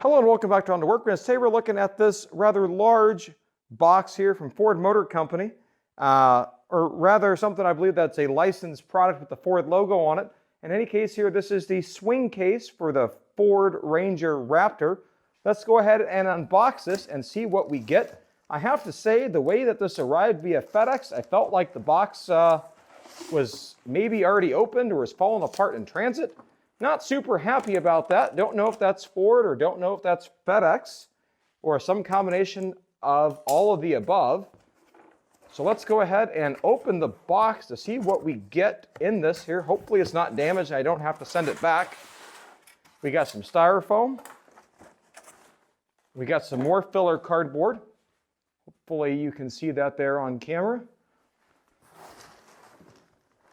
Hello and welcome back to On to Workbench. Today we're looking at this rather large box here from Ford Motor Company, or rather something I believe that's a licensed product with the Ford logo on it. In any case here, this is the swing case for the Ford Ranger Raptor. Let's go ahead and unbox this and see what we get. I have to say, the way that this arrived via FedEx, I felt like the box was maybe already opened or was falling apart in transit. Not super happy about that. Don't know if that's Ford or don't know if that's FedEx or some combination of all of the above. So let's go ahead and open the box to see what we get in this here. Hopefully it's not damaged and I don't have to send it back. We got some styrofoam. We got some more filler cardboard. Hopefully you can see that there on camera.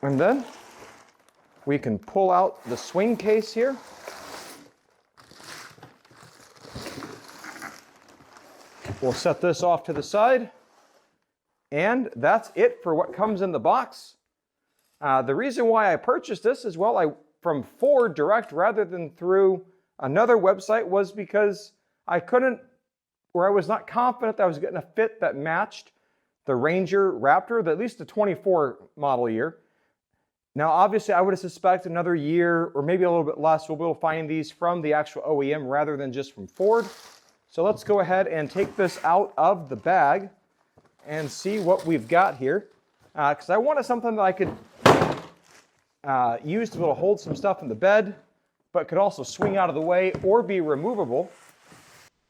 And then we can pull out the swing case here. We'll set this off to the side. And that's it for what comes in the box. The reason why I purchased this as well, from Ford direct rather than through another website, was because I was not confident that I was getting a fit that matched the Ranger Raptor, at least the 24 model year. Now, obviously, I would have suspected another year or maybe a little bit less, we'll be able to find these from the actual OEM rather than just from Ford. So let's go ahead and take this out of the bag and see what we've got here. Because I wanted something that I could use to be able to hold some stuff in the bed, but could also swing out of the way or be removable.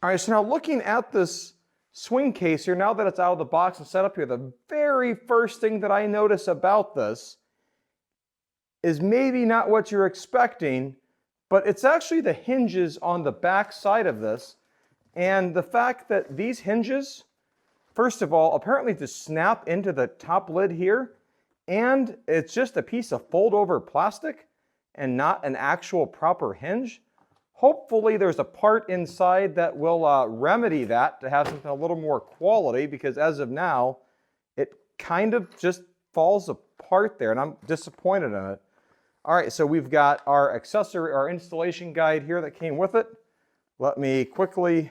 All right, so now looking at this swing case here, now that it's out of the box and set up here, the very first thing that I notice about this is maybe not what you're expecting, but it's actually the hinges on the back side of this. And the fact that these hinges, first of all, apparently just snap into the top lid here, and it's just a piece of fold-over plastic and not an actual proper hinge. Hopefully there's a part inside that will remedy that to have something a little more quality, because as of now, it kind of just falls apart there, and I'm disappointed in it. All right, so we've got our accessory, our installation guide here that came with it. Let me quickly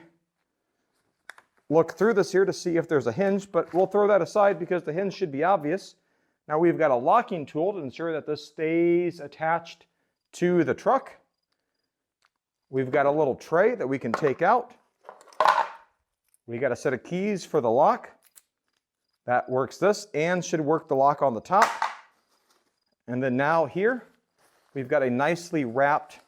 look through this here to see if there's a hinge, but we'll throw that aside because the hinge should be obvious. Now we've got a locking tool to ensure that this stays attached to the truck. We've got a little tray that we can take out. We got a set of keys for the lock. That works this and should work the lock on the top. And then now here, we've got a nicely wrapped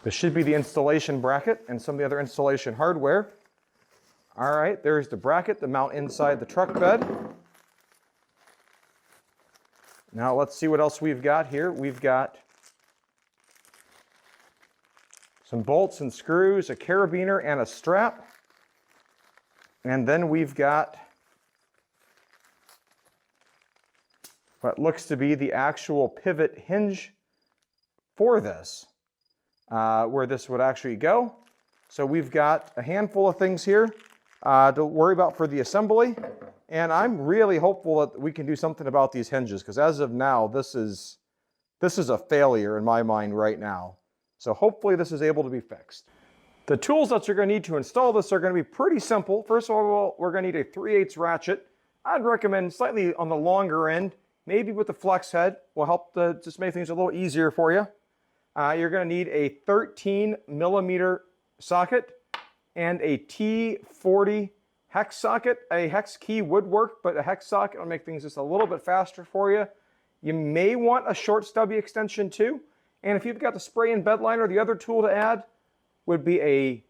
this should be the installation bracket and some of the other installation hardware. All right, there's the bracket to mount inside the truck bed. Now let's see what else we've got here. We've got some bolts and screws, a carabiner, and a strap. And then we've got what looks to be the actual pivot hinge for this, where this would actually go. So we've got a handful of things here to worry about for the assembly. And I'm really hopeful that we can do something about these hinges, because as of now, this is a failure in my mind right now. So hopefully this is able to be fixed. The tools that you're going to need to install this are going to be pretty simple. First of all, we're going to need a 3/8 ratchet. I'd recommend slightly on the longer end, maybe with the flex head, will help to just make things a little easier for you. You're going to need a 13mm socket and a T40 hex socket. A hex key would work, but a hex socket will make things just a little bit faster for you. You may want a short stubby extension too. And if you've got the spray and bed liner, the other tool to add would be a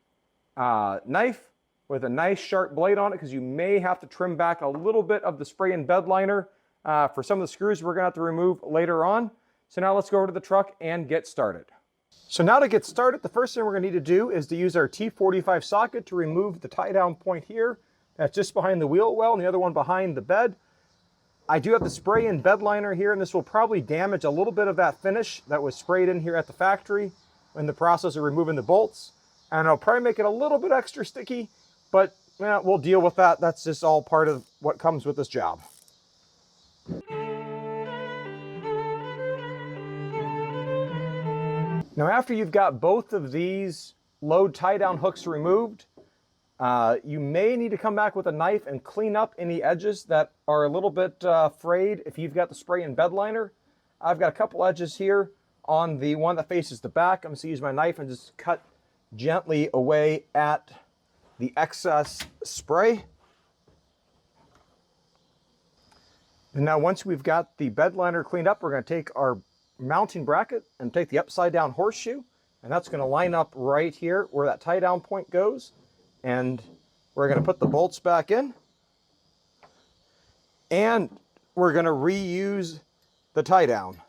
knife with a nice sharp blade on it, because you may have to trim back a little bit of the spray and bed liner for some of the screws we're going to have to remove later on. So now let's go over to the truck and get started. So now to get started, the first thing we're going to need to do is to use our T45 socket to remove the tie down point here. That's just behind the wheel well and the other one behind the bed. I do have the spray and bed liner here, and this will probably damage a little bit of that finish that was sprayed in here at the factory in the process of removing the bolts. And it'll probably make it a little bit extra sticky, but we'll deal with that. That's just all part of what comes with this job. Now after you've got both of these load tie-down hooks removed, you may need to come back with a knife and clean up any edges that are a little bit frayed if you've got the spray and bed liner. I've got a couple edges here on the one that faces the back. I'm just going to use my knife and just cut gently away at the excess spray. And now once we've got the bed liner cleaned up, we're going to take our mounting bracket and take the upside down horseshoe, and that's going to line up right here where that tie down point goes. And we're going to put the bolts back in, and we're going to reuse the tie down.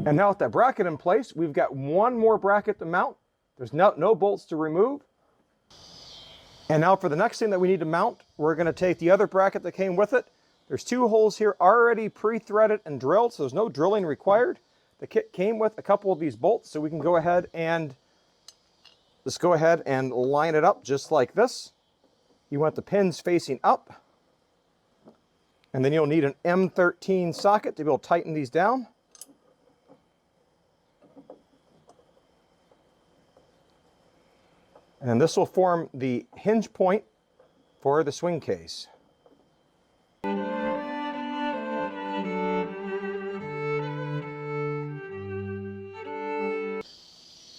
And now with that bracket in place, we've got one more bracket to mount. There's no bolts to remove. And now for the next thing that we need to mount, we're going to take the other bracket that came with it. There's two holes here already pre-threaded and drilled, so there's no drilling required. The kit came with a couple of these bolts, so we can go ahead and just go ahead and line it up just like this. You want the pins facing up. And then you'll need an M13 socket to be able to tighten these down. And this will form the hinge point for the swing case.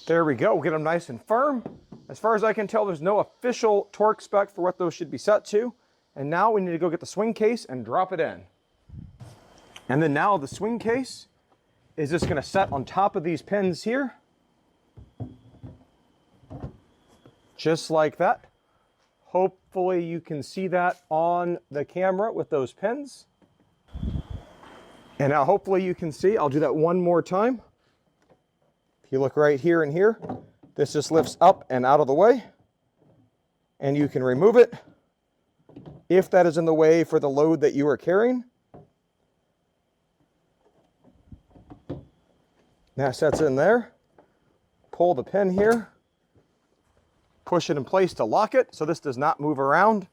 There we go, we'll get them nice and firm. As far as I can tell, there's no official torque spec for what those should be set to. And now we need to go get the swing case and drop it in. And then now the swing case is just gonna set on top of these pins here. Just like that. Hopefully you can see that on the camera with those pins. And now hopefully you can see, I'll do that one more time. If you look right here and here, this just lifts up and out of the way. And you can remove it if that is in the way for the load that you are carrying. That sets in there. Pull the pin here. Push it in place to lock it so this does not move around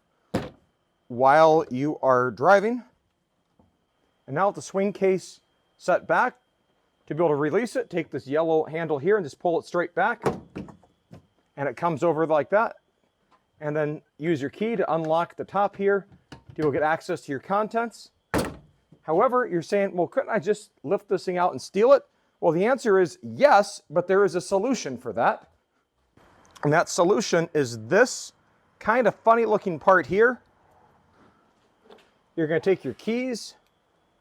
while you are driving. And now with the swing case set back, to be able to release it, take this yellow handle here and just pull it straight back. And it comes over like that. And then use your key to unlock the top here to be able to get access to your contents. However, you're saying, well, couldn't I just lift this thing out and steal it? Well, the answer is yes, but there is a solution for that. And that solution is this kind of funny looking part here. You're going to take your keys,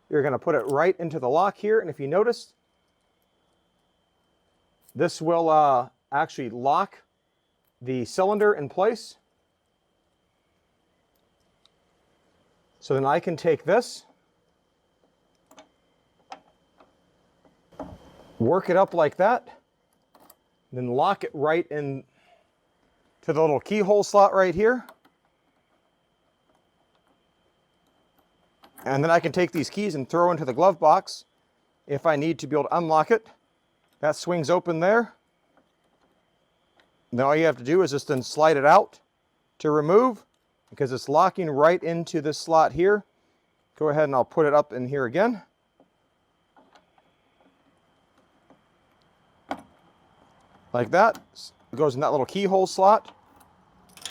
you're going to put it right into the lock here. And if you notice, this will actually lock the cylinder in place. So then I can take this, work it up like that, then lock it right in to the little keyhole slot right here. And then I can take these keys and throw into the glove box if I need to be able to unlock it. That swings open there. Then all you have to do is just then slide it out to remove, because it's locking right into this slot here. Go ahead and I'll put it up in here again. Like that. It goes in that little keyhole slot.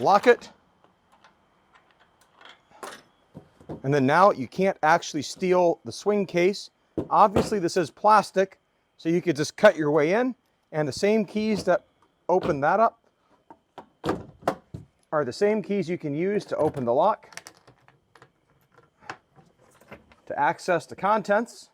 Lock it. And then now you can't actually steal the swing case. Obviously this is plastic, so you could just cut your way in. And the same keys that open that up are the same keys you can use to open the lock, to access the contents.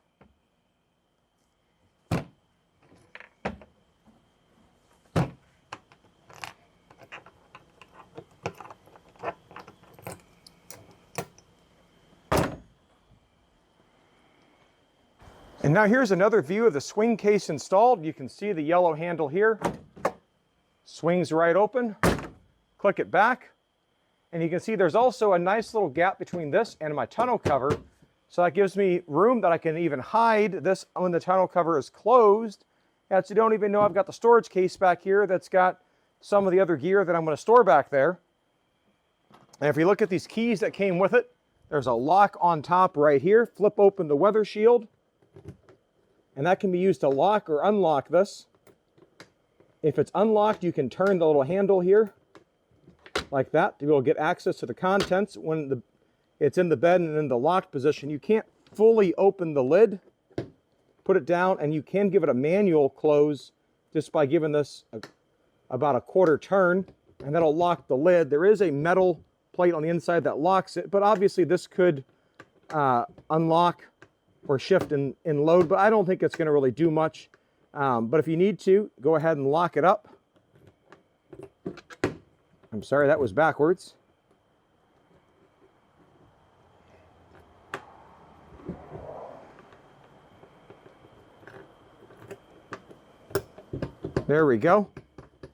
And now here's another view of the swing case installed. You can see the yellow handle here. Swings right open. Click it back. And you can see there's also a nice little gap between this and my tonneau cover. So that gives me room that I can even hide this when the tonneau cover is closed. And so you don't even know I've got the storage case back here that's got some of the other gear that I'm going to store back there. And if you look at these keys that came with it, there's a lock on top right here. Flip open the weather shield, and that can be used to lock or unlock this. If it's unlocked, you can turn the little handle here like that to be able to get access to the contents when it's in the bed and in the locked position. You can't fully open the lid, put it down, and you can give it a manual close just by giving this about a quarter turn, and that'll lock the lid. There is a metal plate on the inside that locks it, but obviously this could unlock or shift in load, but I don't think it's going to really do much. But if you need to, go ahead and lock it up. I'm sorry, that was backwards. There we go.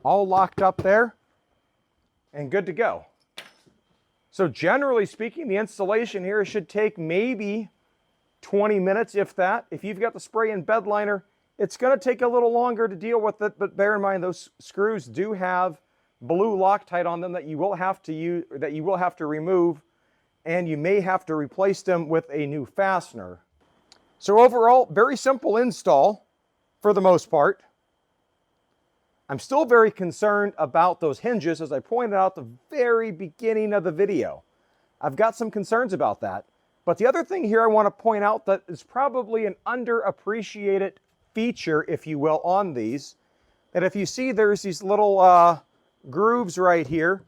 All locked up there and good to go. So generally speaking, the installation here should take maybe 20 minutes, if that. If you've got the spray and bed liner, it's going to take a little longer to deal with it, but bear in mind those screws do have blue Loctite on them that you will have to use, that you will have to remove, and you may have to replace them with a new fastener. So overall, very simple install for the most part. I'm still very concerned about those hinges, as I pointed out at the very beginning of the video. I've got some concerns about that. But the other thing here I want to point out that is probably an underappreciated feature, if you will, on these, that if you see there's these little grooves right here,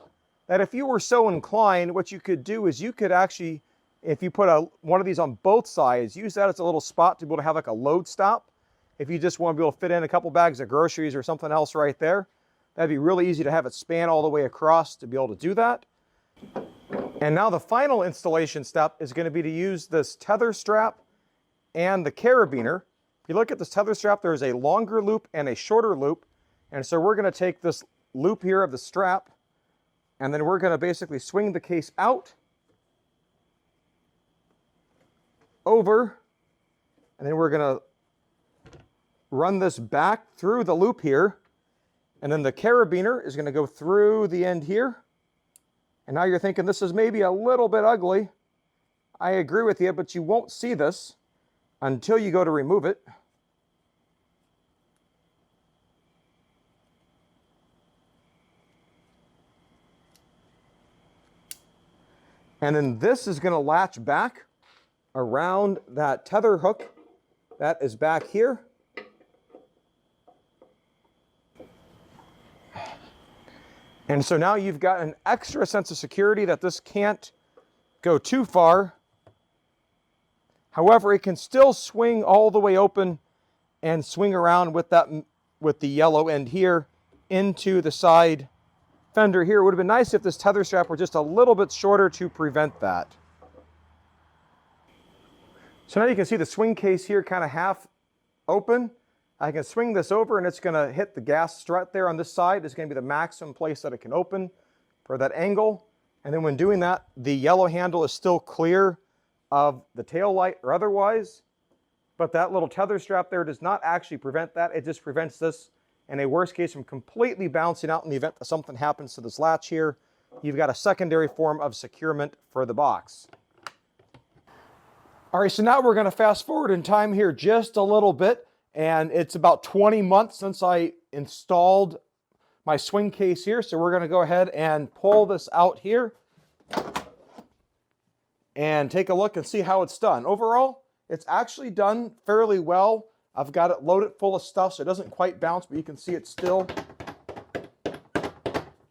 that if you were so inclined, what you could do is you could actually, if you put one of these on both sides, use that as a little spot to be able to have like a load stop. If you just want to be able to fit in a couple bags of groceries or something else right there, that'd be really easy to have it span all the way across to be able to do that. And now the final installation step is going to be to use this tether strap and the carabiner. If you look at this tether strap, there's a longer loop and a shorter loop. And so we're going to take this loop here of the strap, and then we're going to basically swing the case out, over, and then we're going to run this back through the loop here, and then the carabiner is going to go through the end here. And now you're thinking this is maybe a little bit ugly. I agree with you, but you won't see this until you go to remove it. And then this is going to latch back around that tether hook that is back here. And so now you've got an extra sense of security that this can't go too far. However, it can still swing all the way open and swing around with the yellow end here into the side fender here. It would have been nice if this tether strap were just a little bit shorter to prevent that. So now you can see the swing case here kind of half open. I can swing this over and it's going to hit the gas strut there on this side. It's going to be the maximum place that it can open for that angle. And then when doing that, the yellow handle is still clear of the tail light or otherwise. But that little tether strap there does not actually prevent that. It just prevents this, in a worst case, from completely bouncing out in the event that something happens to this latch here. You've got a secondary form of securement for the box. All right, so now we're going to fast forward in time here just a little bit. And it's about 20 months since I installed my swing case here. So we're going to go ahead and pull this out here and take a look and see how it's done. Overall, it's actually done fairly well. I've got it loaded full of stuff, so it doesn't quite bounce, but you can see it still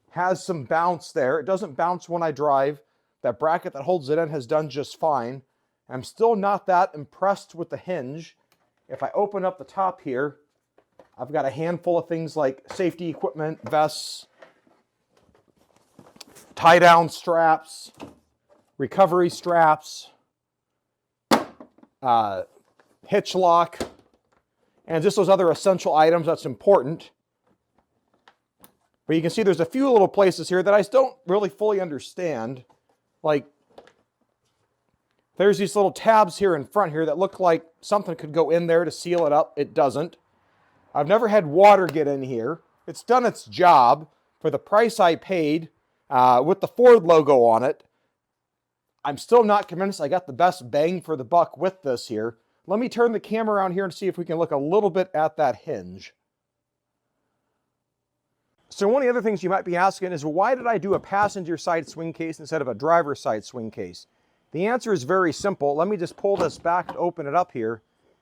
has some bounce there. It doesn't bounce when I drive. That bracket that holds it in has done just fine. I'm still not that impressed with the hinge. If I open up the top here, I've got a handful of things like safety equipment, vests, tie-down straps, recovery straps, hitch lock, and just those other essential items that's important. But you can see there's a few little places here that I don't really fully understand. Like There's these little tabs here in front here that look like something could go in there to seal it up. It doesn't. I've never had water get in here. It's done its job for the price I paid with the Ford logo on it. I'm still not convinced I got the best bang for the buck with this here. Let me turn the camera around here and see if we can look a little bit at that hinge. So one of the other things you might be asking is, why did I do a passenger side swing case instead of a driver's side swing case? The answer is very simple. Let me just pull this back to open it up here.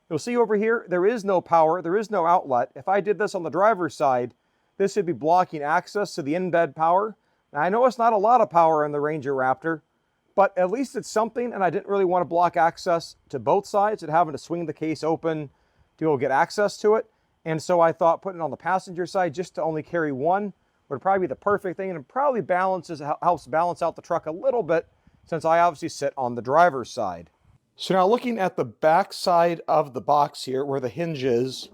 You'll see over here, there is no power, there is no outlet. If I did this on the driver's side, this would be blocking access to the in-bed power. Now I know it's not a lot of power in the Ranger Raptor, but at least it's something, and I didn't really want to block access to both sides and having to swing the case open to be able to get access to it. And so I thought putting it on the passenger side just to only carry one would probably be the perfect thing, and it probably helps balance out the truck a little bit, since I obviously sit on the driver's side. So now looking at the back side of the box here where the hinge is,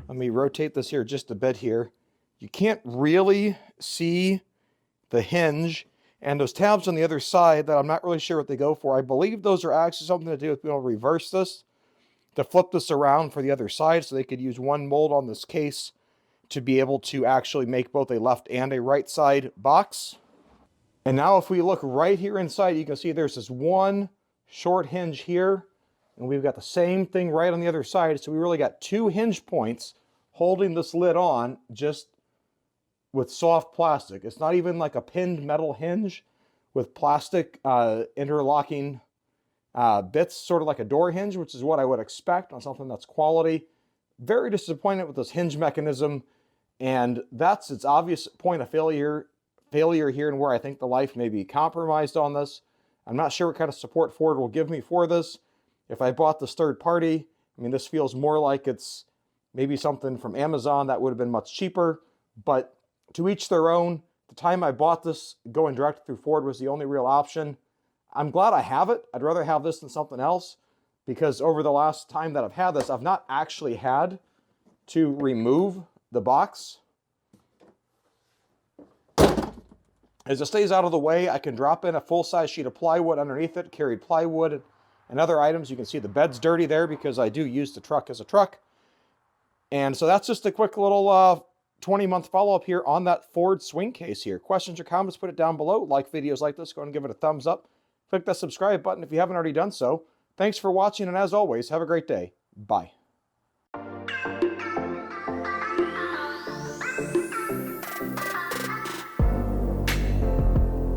let me rotate this here just a bit here. You can't really see the hinge, and those tabs on the other side that I'm not really sure what they go for. I believe those are actually something to do with being able to reverse this, to flip this around for the other side, so they could use one mold on this case to be able to actually make both a left and a right side box. And now if we look right here inside, you can see there's this one short hinge here, and we've got the same thing right on the other side. So we really got two hinge points holding this lid on just with soft plastic. It's not even like a pinned metal hinge with plastic interlocking bits, sort of like a door hinge, which is what I would expect on something that's quality. Very disappointed with this hinge mechanism, and that's its obvious point of failure here, and where I think the life may be compromised on this. I'm not sure what kind of support Ford will give me for this. If I bought this third party, I mean, this feels more like it's maybe something from Amazon that would have been much cheaper, but to each their own. The time I bought this, going direct through Ford was the only real option. I'm glad I have it. I'd rather have this than something else, because over the last time that I've had this, I've not actually had to remove the box. As it stays out of the way, I can drop in a full-size sheet of plywood underneath it, carried plywood and other items. You can see the bed's dirty there because I do use the truck as a truck. And so that's just a quick little 20-month follow-up here on that Ford swing case here. Questions or comments, put it down below. Like videos like this, go and give it a thumbs up. Click that subscribe button if you haven't already done so. Thanks for watching, and as always, have a great day. Bye.